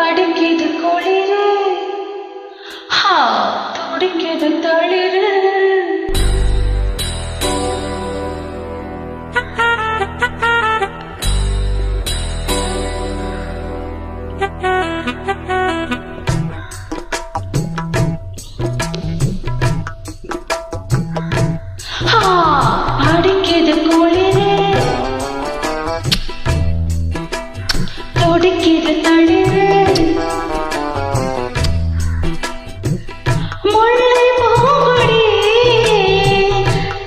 அடிக்குது குளிரு, துடிக்குது தளிரு. அடிக்குது குளிரு, துடிக்குது தளிரு. முல்லை பூங்கொடி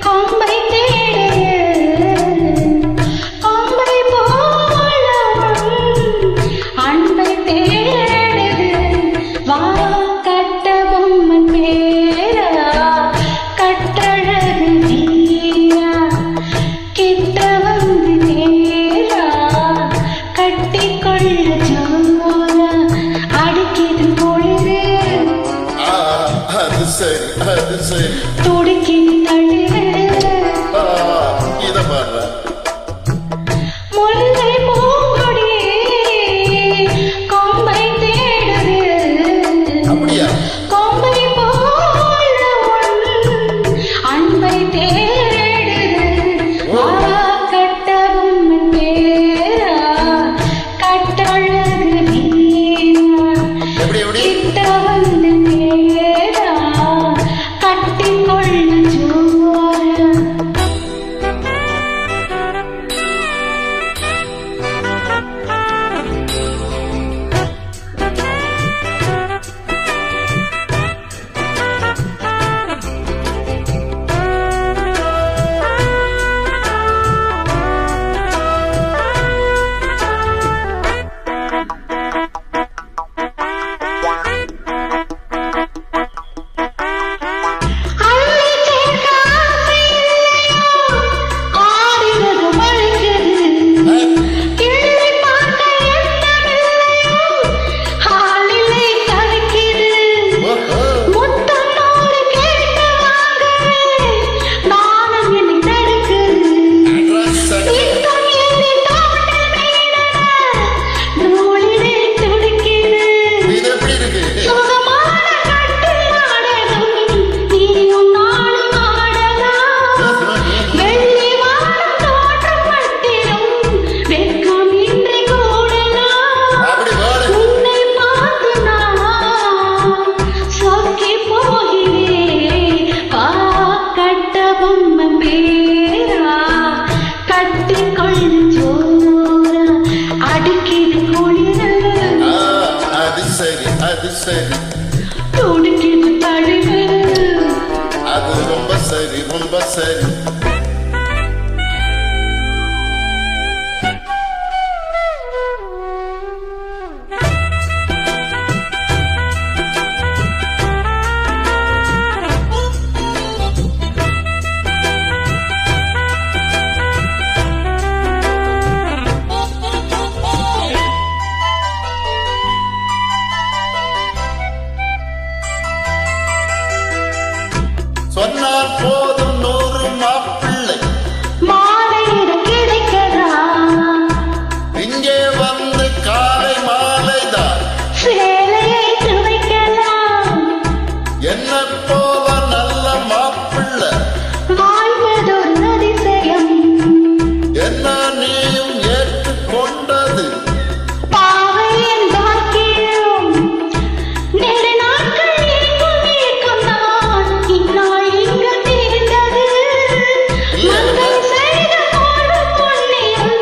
கொம்பை தேடுது, கொம்பை போல அன்பை தேடுது. வா கட்ட பொம்மன் மேலா கட்டழகு நீரா, கிட்ட வந்து நேரா கட்டிக்கொள்ள ஜோரா. அடிக்குது குளிரு, அது சரி அது சரி, துடிக்குது தளிரு. இத பாரு, முல்லை பூங்கொடி கொம்பை தேடுது, அப்படியா? கொம்பை போல அன்பை தேடுது. வா கட்ட பொம்மன் பேரா கட்டழகு நீரா, எப்படி எப்படி? கிட்ட வந்து நேரா கட்டிக்கொள்ள ஜோரா. அடிக்குது குளிரு, அது சரி அது சரி, துடிக்குது தளிரு. அது ரொம்ப சரி ரொம்ப சரி. சொன்னால் போதும் 100 மாப்பிள்ளை மாலையிட கிடைக்கதா, இங்கே வந்து காலை மாலைதான் சேலையை துவைக்கலாம். என்ன போல நல்ல மாப்பிள்ளை வாழ்வதொரு அதிசயம், என்ன நீயும் ஏற்றுக்கொண்டது. பாவையின் பாக்கியம். நெடு நாட்கள் எங்கும் இருக்கும் நான், இந்நாள் இங்கு தீர்ந்தது. மங்கை செய்த போடு புண்ணியம்,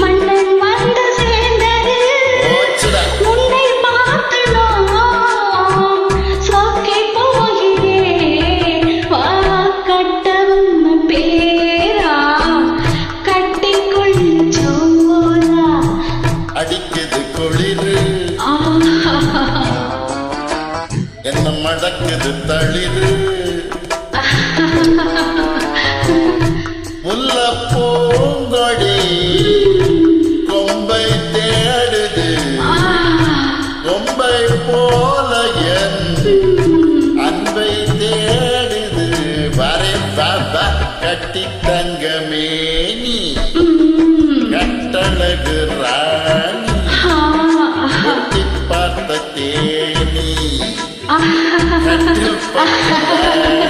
மன்னன் வந்து சேர்ந்தது. போச்சுடா. உன்னை பார்த்து நான் சொக்கி போகிறேன். வா கட்டவும் பேரா கட்டிக்கொள்ள ஜோரா. அடிக்குது குளிரு, என்ன மடக்குது தளிரு. முல்ல பூங்கொடி கொம்பை தேடுது, கொம்பை போல என் அன்பை தேடுது. வரை கட்டி தங்கமே நீ கட்டழகு ராணி கட்டில் படுக்க